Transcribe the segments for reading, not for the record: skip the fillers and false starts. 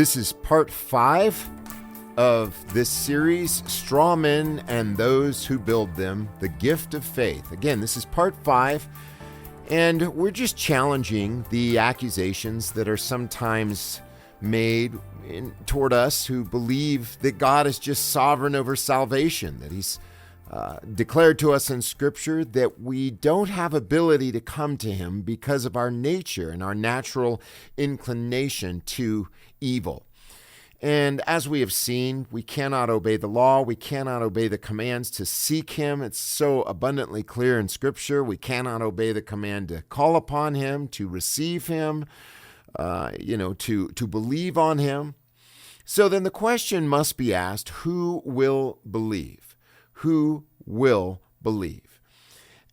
This is part 5 of this series, Strawmen and Those Who Build Them, The Gift of Faith. Again, this is part 5, and we're just challenging the accusations that are sometimes made toward us who believe that God is just sovereign over salvation, that He's declared to us in Scripture that we don't have ability to come to Him because of our nature and our natural inclination to evil. And as we have seen, we cannot obey the law. We cannot obey the commands to seek Him. It's so abundantly clear in Scripture. We cannot obey the command to call upon Him, to receive Him, to believe on Him. So then the question must be asked, who will believe? Who will believe?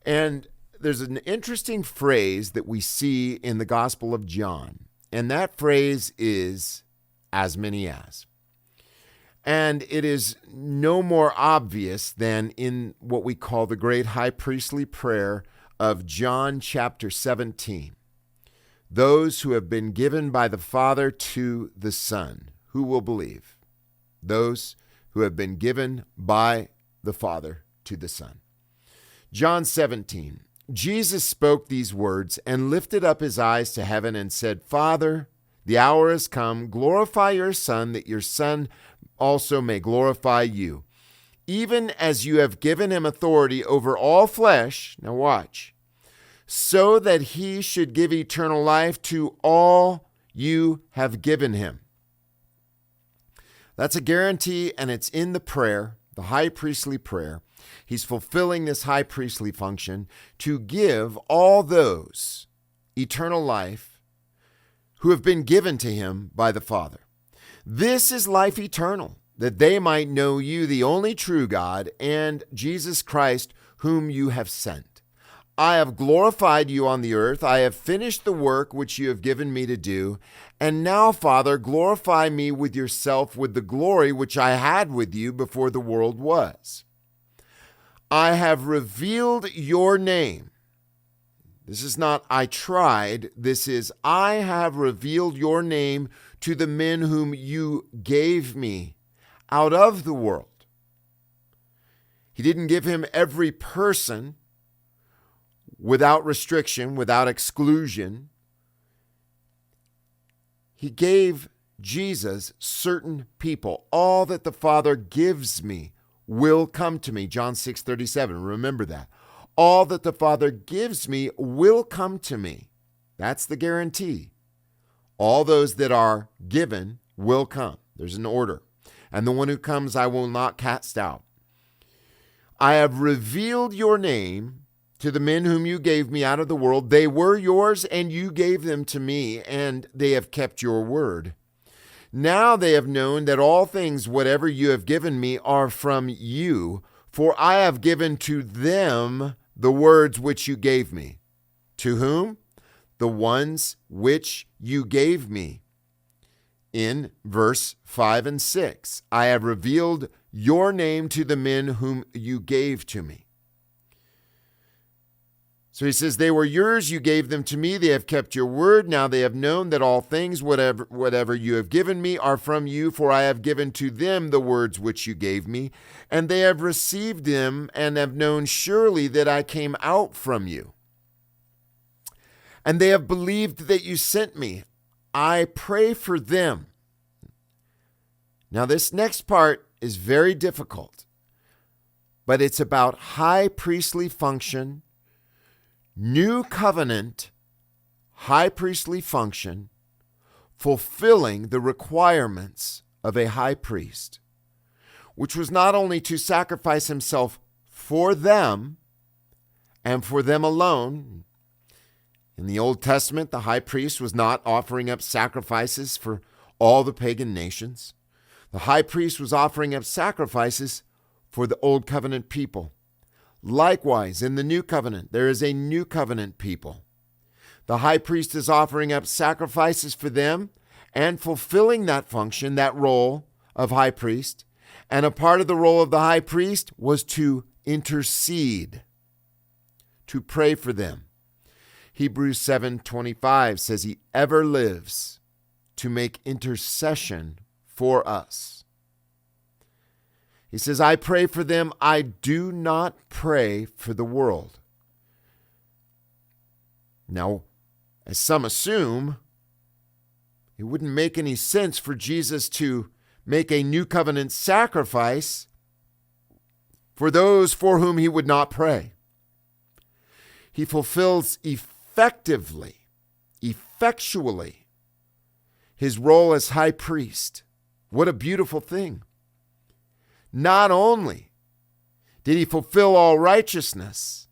And there's an interesting phrase that we see in the Gospel of John, and that phrase is, as many as. And it is no more obvious than in what we call the great high priestly prayer of John chapter 17. Those who have been given by the Father to the Son, who will believe? Those who have been given by the Father to the Son. John 17. Jesus spoke these words and lifted up his eyes to heaven and said, Father, the hour has come. Glorify your Son, that your Son also may glorify you. Even as you have given him authority over all flesh, now watch, so that he should give eternal life to all you have given him. That's a guarantee, and it's in the prayer, the high priestly prayer. He's fulfilling this high priestly function to give all those eternal life who have been given to him by the Father. This is life eternal, that they might know you, the only true God, and Jesus Christ, whom you have sent. I have glorified you on the earth. I have finished the work which you have given me to do. And now, Father, glorify me with yourself with the glory which I had with you before the world was. I have revealed your name. This is not I tried. This is I have revealed your name to the men whom you gave me out of the world. He didn't give him every person without restriction, without exclusion. He gave Jesus certain people. All that the Father gives me will come to me. John 6:37. Remember that. All that the Father gives me will come to me. That's the guarantee. All those that are given will come. There's an order. And the one who comes I will not cast out. I have revealed your name to the men whom you gave me out of the world. They were yours, and you gave them to me, and they have kept your word. Now they have known that all things, whatever you have given me, are from you, for I have given to them the words which you gave me. To whom? The ones which you gave me. In verse 5 and 6, I have revealed your name to the men whom you gave to me. So he says, they were yours, you gave them to me, they have kept your word. Now they have known that all things, whatever you have given me, are from you, for I have given to them the words which you gave me, and they have received them and have known surely that I came out from you. And they have believed that you sent me. I pray for them. Now this next part is very difficult, but it's about high priestly function, new covenant, high priestly function, fulfilling the requirements of a high priest, which was not only to sacrifice himself for them and for them alone. In the Old Testament, the high priest was not offering up sacrifices for all the pagan nations. The high priest was offering up sacrifices for the Old Covenant people. Likewise, in the New Covenant, there is a New Covenant people. The high priest is offering up sacrifices for them and fulfilling that function, that role of high priest. And a part of the role of the high priest was to intercede, to pray for them. Hebrews 7:25 says he ever lives to make intercession for us. He says, I pray for them. I do not pray for the world. Now, as some assume, it wouldn't make any sense for Jesus to make a new covenant sacrifice for those for whom he would not pray. He fulfills effectively, effectually, his role as high priest. What a beautiful thing. Not only did he fulfill all righteousness,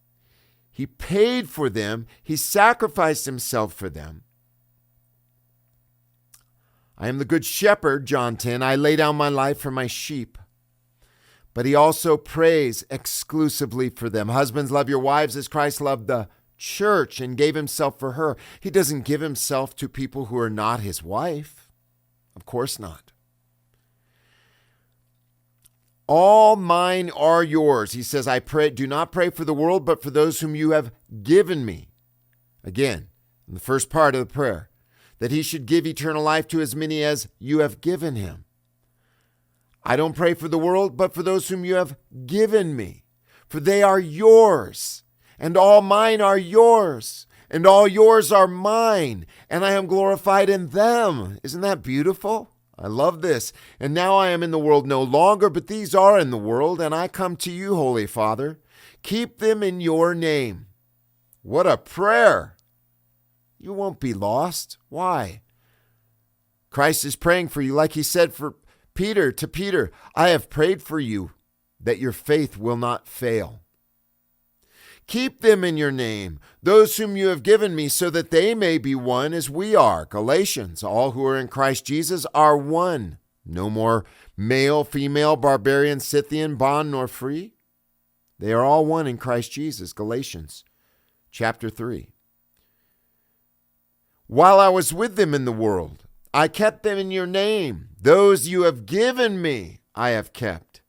he paid for them, he sacrificed himself for them. I am the good shepherd, John 10. I lay down my life for my sheep. But he also prays exclusively for them. Husbands, love your wives as Christ loved the church and gave himself for her. He doesn't give himself to people who are not his wife. Of course not. All mine are yours. He says, I pray, do not pray for the world, but for those whom you have given me. Again, in the first part of the prayer, that he should give eternal life to as many as you have given him. I don't pray for the world, but for those whom you have given me, for they are yours, and all mine are yours, and all yours are mine, and I am glorified in them. Isn't that beautiful? I love this. And now I am in the world no longer, but these are in the world, and I come to you, Holy Father. Keep them in your name. What a prayer. You won't be lost. Why? Christ is praying for you, like he said to Peter, I have prayed for you that your faith will not fail. Keep them in your name, those whom you have given me, so that they may be one as we are. Galatians, all who are in Christ Jesus are one. No more male, female, barbarian, Scythian, bond, nor free. They are all one in Christ Jesus. Galatians chapter 3. While I was with them in the world, I kept them in your name. Those you have given me, I have kept.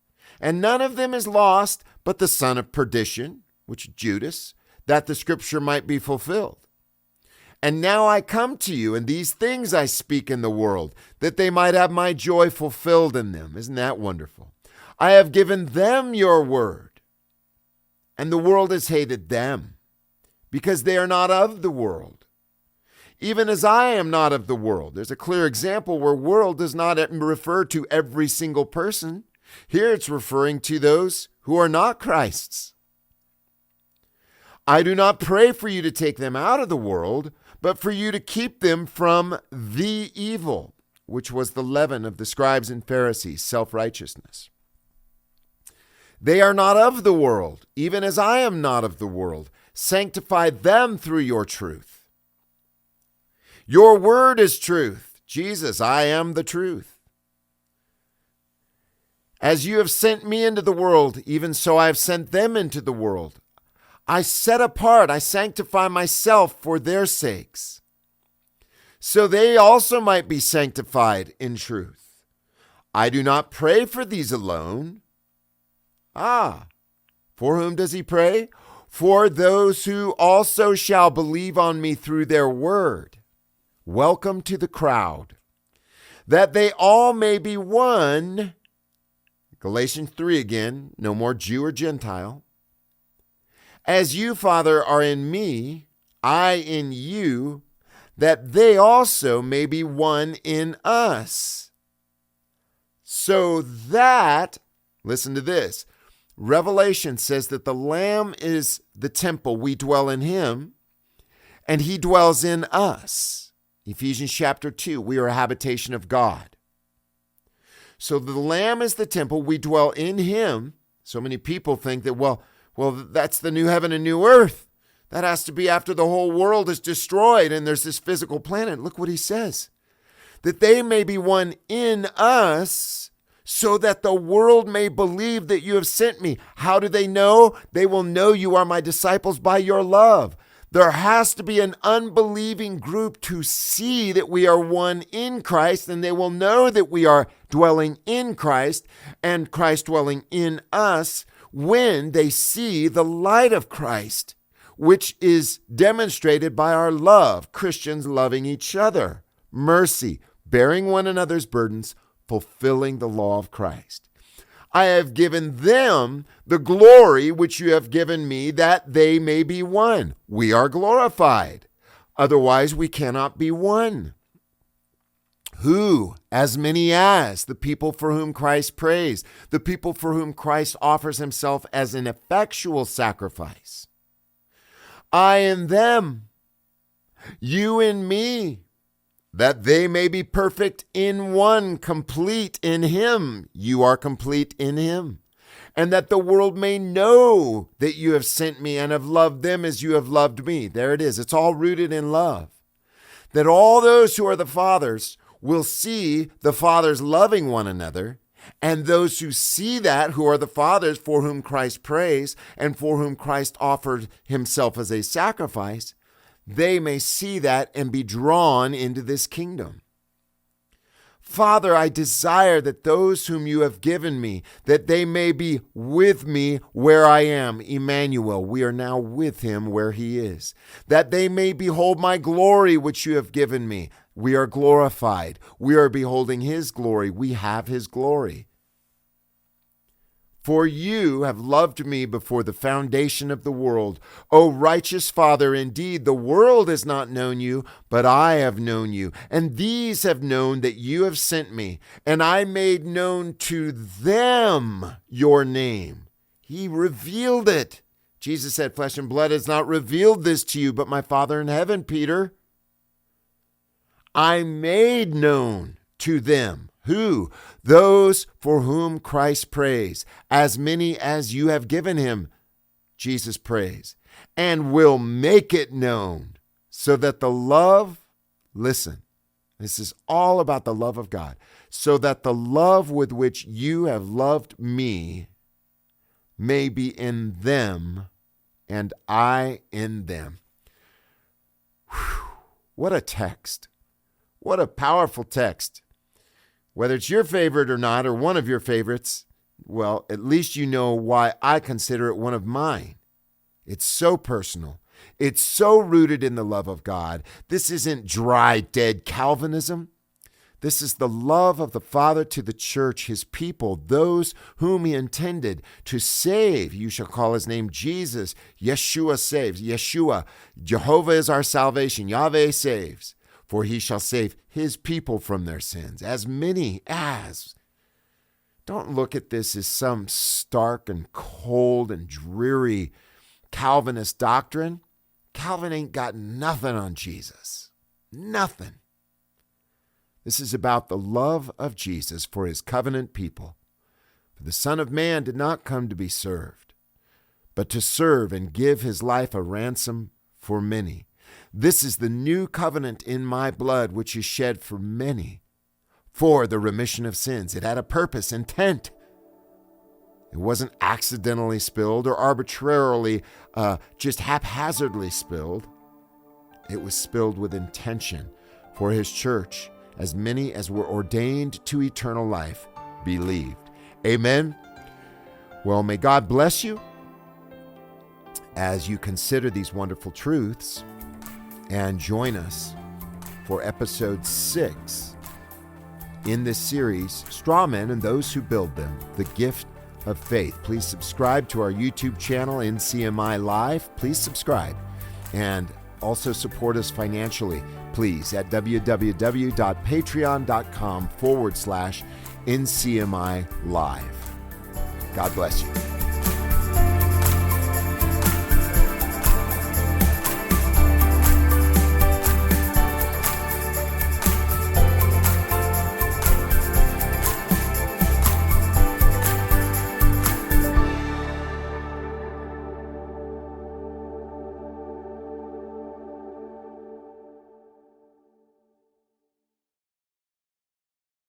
And none of them is lost, but the son of perdition, which Judas, that the scripture might be fulfilled. And now I come to you, and these things I speak in the world, that they might have my joy fulfilled in them. Isn't that wonderful? I have given them your word, and the world has hated them, because they are not of the world, even as I am not of the world. There's a clear example where world does not refer to every single person. Here it's referring to those who are not Christ's. I do not pray for you to take them out of the world, but for you to keep them from the evil, which was the leaven of the scribes and Pharisees, self-righteousness. They are not of the world, even as I am not of the world. Sanctify them through your truth. Your word is truth. Jesus, I am the truth. As you have sent me into the world, even so I have sent them into the world. I set apart, I sanctify myself for their sakes, so they also might be sanctified in truth. I do not pray for these alone. For whom does he pray? For those who also shall believe on me through their word. Welcome to the crowd. That they all may be one. Galatians 3 again, no more Jew or Gentile. As you, Father, are in me, I in you, that they also may be one in us. So that, listen to this, Revelation says that the Lamb is the temple, we dwell in him, and he dwells in us. Ephesians chapter 2, we are a habitation of God. So the Lamb is the temple, we dwell in him. So many people think that, well, that's the new heaven and new earth. That has to be after the whole world is destroyed and there's this physical planet. Look what he says. That they may be one in us, so that the world may believe that you have sent me. How do they know? They will know you are my disciples by your love. There has to be an unbelieving group to see that we are one in Christ, and they will know that we are dwelling in Christ and Christ dwelling in us when they see the light of Christ, which is demonstrated by our love, Christians loving each other, mercy, bearing one another's burdens, fulfilling the law of Christ. I have given them the glory which you have given me, that they may be one. We are glorified. Otherwise, we cannot be one. Who? As many as the people for whom Christ prays, the people for whom Christ offers himself as an effectual sacrifice. I in them, you in me, that they may be perfect in one, complete in him. You are complete in him. And that the world may know that you have sent me and have loved them as you have loved me. There it is. It's all rooted in love. That all those who are the fathers will see the fathers loving one another. And those who see that, who are the fathers for whom Christ prays and for whom Christ offered himself as a sacrifice, they may see that and be drawn into this kingdom. Father, I desire that those whom you have given me, that they may be with me where I am. Emmanuel, we are now with him where he is. That they may behold my glory which you have given me. We are glorified. We are beholding his glory. We have his glory. For you have loved me before the foundation of the world. O righteous Father, indeed, the world has not known you, but I have known you. And these have known that you have sent me. And I made known to them your name. He revealed it. Jesus said, flesh and blood has not revealed this to you, but my Father in heaven, Peter. I made known to them. Who? Those for whom Christ prays, as many as you have given him, Jesus prays, and will make it known, so that the love, listen, this is all about the love of God, so that the love with which you have loved me may be in them, and I in them. Whew, what a text. What a powerful text. Whether it's your favorite or not, or one of your favorites, well, at least you know why I consider it one of mine. It's so personal. It's so rooted in the love of God. This isn't dry, dead Calvinism. This is the love of the Father to the church, his people, those whom he intended to save. You shall call his name Jesus. Yeshua saves. Yeshua. Jehovah is our salvation. Yahweh saves. For he shall save his people from their sins, as many as. Don't look at this as some stark and cold and dreary Calvinist doctrine. Calvin ain't got nothing on Jesus. Nothing. This is about the love of Jesus for his covenant people. For the Son of Man did not come to be served, but to serve and give his life a ransom for many. This is the new covenant in my blood, which is shed for many, for the remission of sins. It had a purpose, intent. It wasn't accidentally spilled or arbitrarily, just haphazardly spilled. It was spilled with intention for his church. As many as were ordained to eternal life believed. Amen. Well, may God bless you as you consider these wonderful truths. And join us for episode 6 in this series, Strawmen and Those Who Build Them, the Gift of Faith. Please subscribe to our YouTube channel, NCMI Live. Please subscribe and also support us financially, please, at www.patreon.com/NCMI Live. God bless you.